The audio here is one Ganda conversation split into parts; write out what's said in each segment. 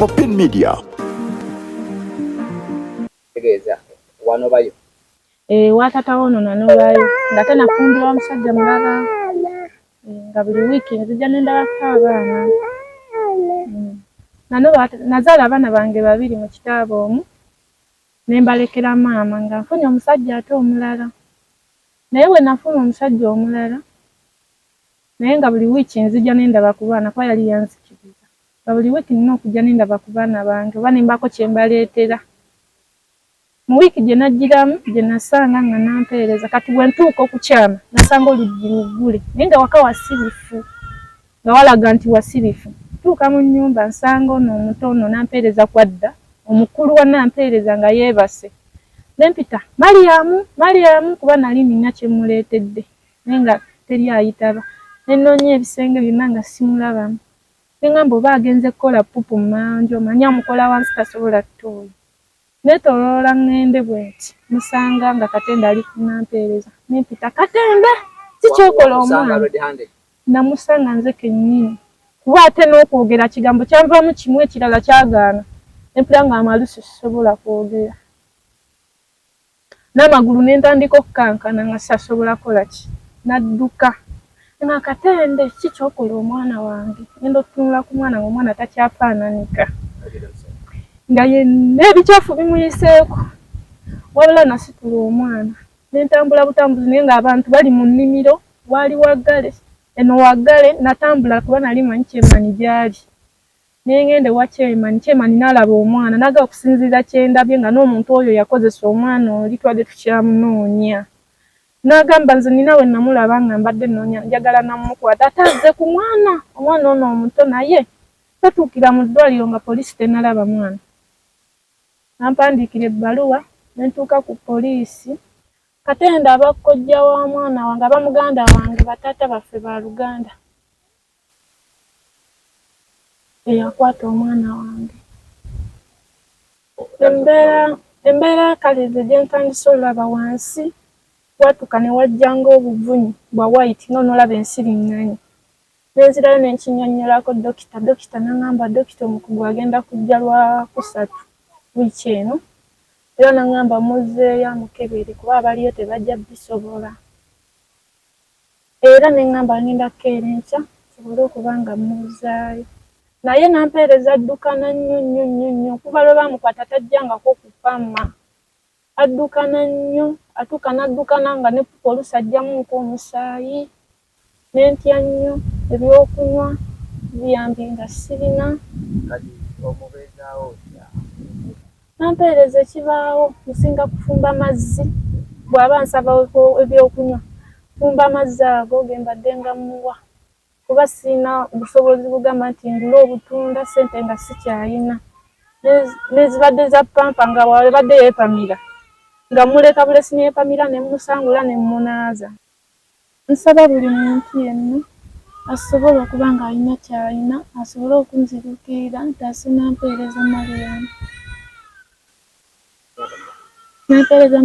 Popin Media. Tegeza wano bayo watata wono nanobayo nga tanafumbirwa omusajja mulala nga buli wiiki nzija nendabako abaana nazaala abaana bange 2 mu kitaabo omu nembalekera maama nga nfunye omusajja ate omulala naye bwe nafuna omusajja omulala naye nga buli wiiki nzija nendaba ku baana kuba yali yanzikiriza nga buli wiiki nina okujja nendaba ku baana bange oba nembako kye mbaleetera. Mu wiiki gye najjiramu gye nasanga nga nampeereza kati bwe ntuuka okukyama nasanga oluggi luggule naye nga waka wasirifu nga walaga nti wasirifu. Tuuka mu nnyumba nsanga ono omuto ono nampeereza kwadda omukulu wa nampeereza nga yeebase nempita Mariamu kuba nali nina kye muleetedde naye nga teri ayitaba nenoonya ebisenge byonna nga simulabamu nengamba oba agenze kukola pupu mu manja omanyi amukola wansi tasobola tutuuya. Netoloola ngende bweti musanga nga Katende ali kunampeereza nempita Katende kikyokola omwana namusanga nze kennyini kuba ate n'okwogera kigambo kyanvaamu kimu ekirala kyagaana nempita nga amalusu sisobola kwogera n'amagulu nentandika okukankana nga sasobola kola ki nadduka nga Katende kikyokola omwana wange ngenda okutunula ku mwana ng'omwana takyafaananika nga yenna ebikyafu bimuyiseeko wabula nasitula omwana nentambula butambuzi naye ng'abantu bali mu nnimiro waali waggale eno waggale natambula kuba nali manyi Kyemani gyali naye ngende wa Kyemani n'alaba omwana naga okusinziira kyendabye nga n'omuntu oyo yakozesa omwana oli twadde tukyamunoonya n'agamba nze nina we namulaba nga mbadde nnoonya njagala namukwata atazze ku omwana ono omuto naye tatuukira mu ddwaliro nga poliisi tenalaba mwana. Nampandiikira ebbaluwa nentuuka ku poliisi Katende abakojja wa mwana wange abamuganda wange bataata baffe ba Luganda eyakwata omwana wange. Embeera kale ze gye ntandise olaba wansi watuuka ne wajjanga obuvunyi bwa white n'onolaba ensiriŋŋanyi nenzirayo nenkinyonnyolako dokita n'angamba dokita omukugu agenda kujja Lwakusatu wiiki eno era n'angamba muzzeeyo amukebere kuba abaliyo tebajja bisobola era n'angamba ngenda kukeera enkya sobole okuba nga muzaayo naye nampeereza addukana nnyo kuba lwe bamukwata tajjangako kupama addukana nnyo atuuka n'addukana nga ne poliisi ajjamuko omusaayi nentya nnyo ebyokunywa biyambye nga sirina nampeereza ekibaawo musinga kufumba mazzi bw'aba nsaba ebyokunywa fumba amazzi ago gembadde nga muwa kuba sirina busobozi bugamba nti ngula obutunda ssente nga sikyayina nezibadde za pampa nga wabadde yeepamira nga muleka bulesi neepamira nemusangula nemunaaza. Nsaba buli muntu yenna asobola okuba nga alina kyalina asobole okunzirukirira nti asinampeereza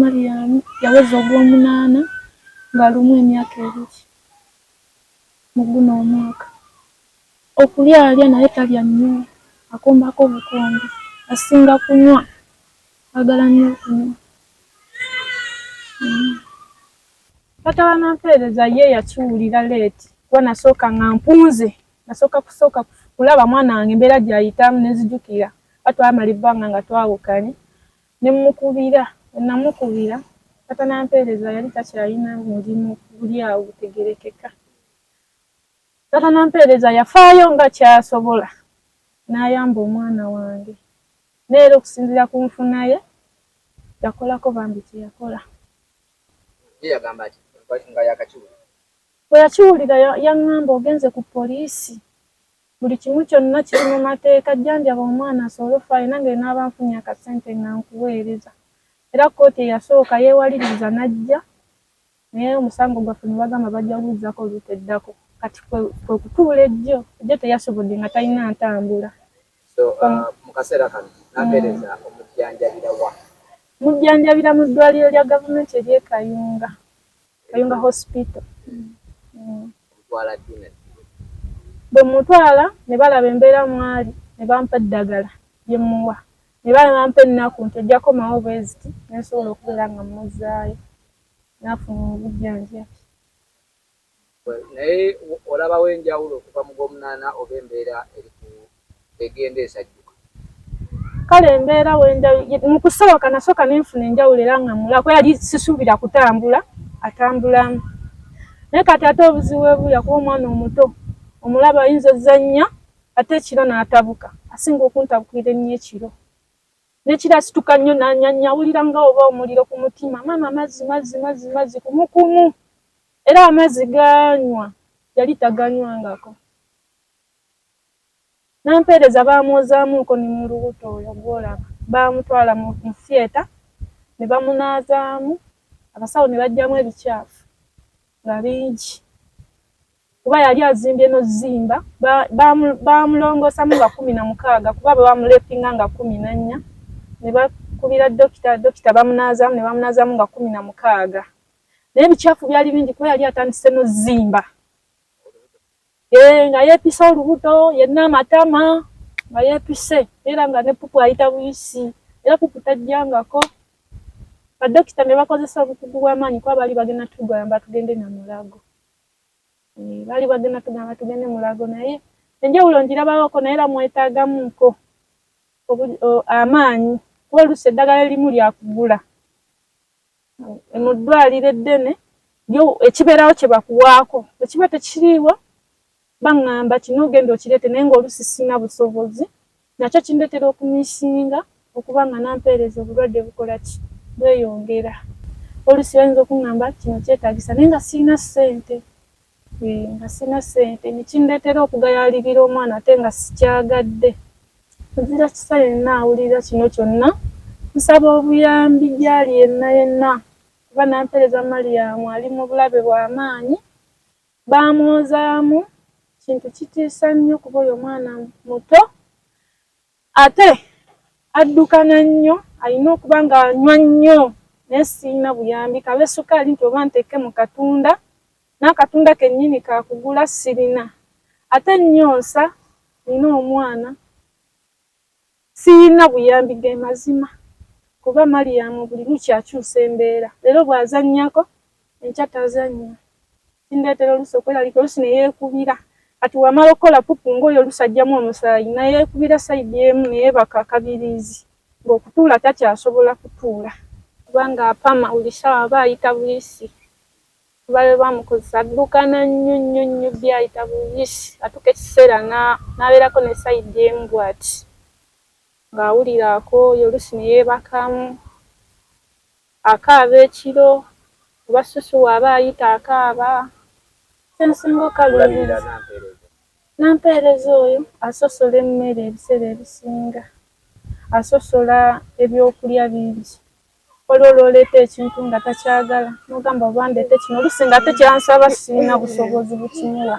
Mariamu yaweza ogw'omunaana ng'alumu emyaka 2 mu guno omwaka okulya alya naye talya nnyo akumbako obukombe asinga kunywa agala nnyo okunywa. Taata wa nampeereza ye yakiwulira leeti kuba nasooka nga mpunze nasooka kulaba mwana wange embeera gy'ayitamu nezijjukira batwamala ebbanga nga twawukanye namukubira taata nampeereza yali takyalina mulimu guli awo gutegerekeka. Taata nampeereza yafaayo nga kyasobola n'ayamba omwana wange neera okusinziira ku nfunaye yakolako bambi kye yakola. yagamba ati nga yakakiwulira bwe yakiwulira yaŋŋamba ogenze ku poliisi buli kimu kyonna kiri mu mateeka jjanjaba omwana asobole ofaayo nange naaba nfunye akasente nga nkuweereza era kkooti eyasooka yeewaliriza najja naye omusango gwaffe ne bagamba bajja kuguzzako oluteddako kati kwe kutuula ejjo teyasobodde nga talina ntambula. mu kaseera kano nampeereza omujjanjabira wa mujjanjabira mu ddwaliro lya gavumenti ery'e Kayunga hospital. Bwe mutwala ne balaba embeera mwali ne bampa eddagala yemuwa ne bampa ennaku nti ojja komawo bweziti nensobola okubeera nga mmuzaayo n'afuna obujjanjabi. Naye olabawo enjawulo okuva mu Gw'omunaana oba embeera egenda esajjuka? Kale embeera mu kusooka nasooka nenfuna enjawulo era nga mulako yali sisuubira kutambula atambulamu. Naye kati ate obuzibu bwebuya kuba omwana omuto omulaba ayinza ozzannya ate ekiro n'atabuka asinga okuntabukira ennyo ekiro. N'ekiro asituka nnyo n'anyanya awulira nga oba omuliro ku mutima maama mazzi kumukumu era amazzi ganywa yali taganywangako. Nampeereza bamwozaamuko ne mu lubuto oyo gw'olaba bamutwala mu theatre ne bamunaazaamu abasawo ne bajjamu ebicaafu nga bingi kuba yali azimbye n'ozimba bamulongoosamu nga 16 kuba bamulepinga nga 14 ne bakubira dokita bamunaazaamu ne bamunaazaamu nga 16 naye ebicaafu byali bingi kuba yali atandise n'ozimba nga yeepise olubuto yenna amatama nga yeepise era nga ne pupu ayita buyisi era pupu tajjangako. Badokita ne bakozesa obukugu bw'amaanyi kuba baali bagenda tugamba tugende na Mulago. Baali bagenda tugamba tugende Mulago naye enjawulo ngirabawoko naye era mwetaagamuko amaanyi kuba oluusi eddagala erimu lyakugula. Mu ddwaliro eddene ekibeerawo kye bakuwaako ekiba tekiriiwo baŋŋamba kino ogenda okireete naye ng'oluusi sina busobozi nakyo kindeetera okumisinga okuba nga nampeereza obulwadde bukola ki bweyongera. Oluusi bayinza okuŋŋamba kino kyetaagisa naye nga sirina ssente nekindeetera okugayaalirira omwana ate nga sikyagadde. Nzira kisa yenna awulira kino kyonna nsaba obuyambi gy'ali yenna kuba nampeereza Mariam ali mu bulabe bw'amaanyi bamwozaamu kintu kitiisa nnyo kuba oyo mwana muto ate addukana nnyo alina okuba nga anywa nnyo naye sirina buyambi kabe sukaali nti oba nteeke mu katunda n'akatunda kennyini kakugula sirina ate nnyonsa nina omwana sirina buyambi ge mazima kuba Mariam buli lukya akyusa embeera leero bw'azannyako enkya tazannya kindeetera oluusi okweralika oluusi ne yeekubira kati wamala okukola pupu ng'oyo oluusi ajjamu omusaayi naye yeekubira sayidi emu ne yeebaka akabiriizi ng'okutuula takyasobola kutuula kubanga apama buli ssaawa aba ayita buyisi kuba bwe bamukozesa addukana nnyo byayita buyisi atuuka ekiseera n'abeerako ne sayidi emu bw'ati ng'awulira akooye oluusi ne yeebakamu akaaba ekiro oba susu aba ayita akaaba kyensinga okalumiriza nampeereza oyo asosola emmere ebiseera ebisinga asosola ebyokulya bingi waliwo olwoleeta ekintu nga takyagala n'ogamba oba ndeete kino oluusi nga tekyansaba sirina busobozi bukimuwa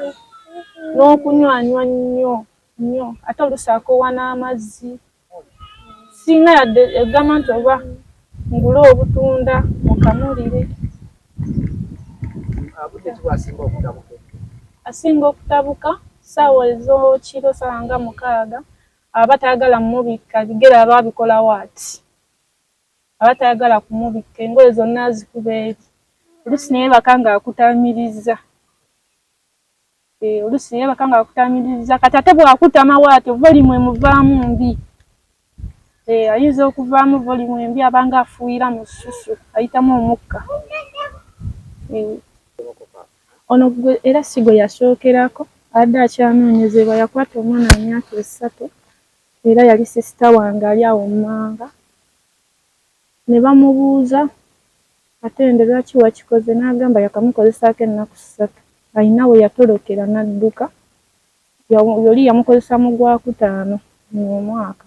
n'okunywanywa nnyo ate oluusi akoowa n'amazzi sirina yadde eggama nti oba ngule obutunda mukamulire. Asinga okutabuka ssaawa ez'okiro ssaawa nga 6 aba tayagala mumubikka bigere aba abikolawo ati aba tayagala kumubikka engoye zonna azikuba eri oluusi naye baka ng'akutaamiriza oluusi naye baka ng'akutaamiriza kati ate bw'akutamawo ati volimu emuvaamu mbi ayinza okuvaamu volimu embi abanga afuuyira mu ssusu ayitamu omukka ono era si gwe yasookerako adde akyanoonyezebwa yakwata omwana wa myaka 3 era yali sisita wange ali awo Mmanga ne bamubuuza atende lwaki wakikoze n'agamba yakamukozesaako ennaku 3 alina we yatolokera n'adduka yoli yamukozesa mu Gwakutaano mu mwaka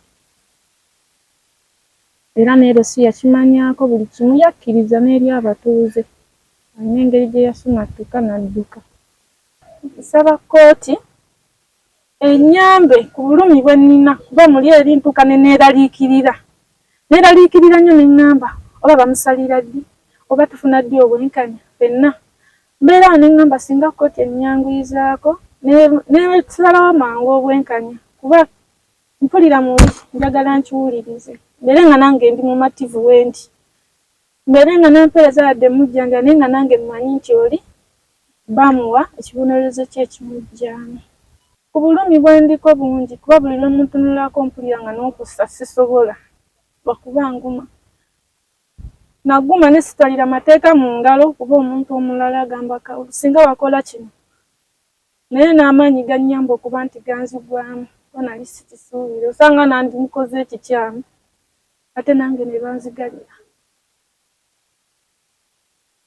era neero si yakimanyaako buli kimu yakkiriza n'eri abatuuze alina engeri gye yasumattuka n'adduka. Nsaba kkooti ennyambe ku bulumi bwe nnina kuba muli erintuuka ne neeraliikirira nnyo ne ŋŋamba oba bamusalira ddi oba tufuna ddi obwenkanya ffenna mbeera ne ŋŋamba singa kkooti ennyanguyizaako n'esalawo mangu obwenkanya kuba mpulira muli njagala nkiwulirize mbeere nga nange ndi mumativu wendi mbeere nga nampeereza yadde mujjanja naye nga nange mmanyi nti oli bamuwa ekibonerezo ky'ekimujjaamu. Ku bulumi bwendiko bungi kuba buli lwe muntunulako mpulira nga n'okussa sisobola lwakuba nguma. Naguma ne sitwalira mateeka mu ngalo kuba omuntu omulala agamba kawulu singa wakola kino naye n'amaanyi gannyamba okuba nti ganzigwamu kuba nali sikisuubire osanga nandi mukoze ekikyamu ate nange ne banzigalira.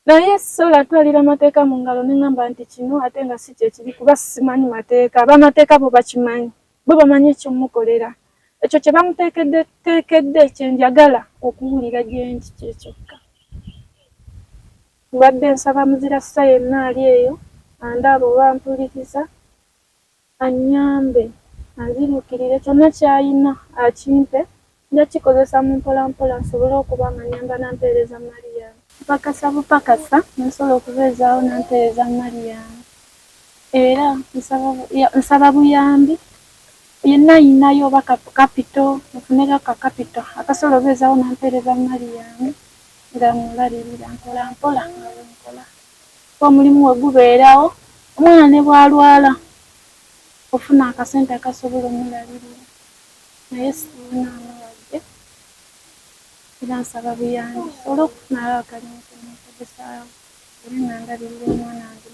Naye sola twalira mateeka mu ngalo ne ngamba nti kino ate nga si kye kiri kuba simanyi mateeka. Ab'amateeka bo bakimanyi, bo bamanyi ekyomukolera. Ekyo kye bamuteekedde kye njagala okuwulira gye ndi kye kyokka. Mbadde nsaba muzirassa yenna ali eyo andaba oba ampuliriza annyambe anziruukirire kyonna ky'ayina akimpe nja kikozesa mu mpolampola nsobole okuba nga nnyamba nampeereza mali yange. Mpakasa bupakasa nsobola okubeezaawo nampeereza mali yange. Era nsaba buyambi yenna ayinayo oba kapito nfuneko kapito akasobola obeezaawo nampeereza mali yange nga mulalirira mpolampola nga bwenkola. Omulimu we gubeerawo omwana ne bw'alwala ofuna akasente akasobola omulalirira naye sifunamu wadde era nsaba buyambi osobole okufunayo akalimu komukozesaawo era nga ndabirira omwana wange.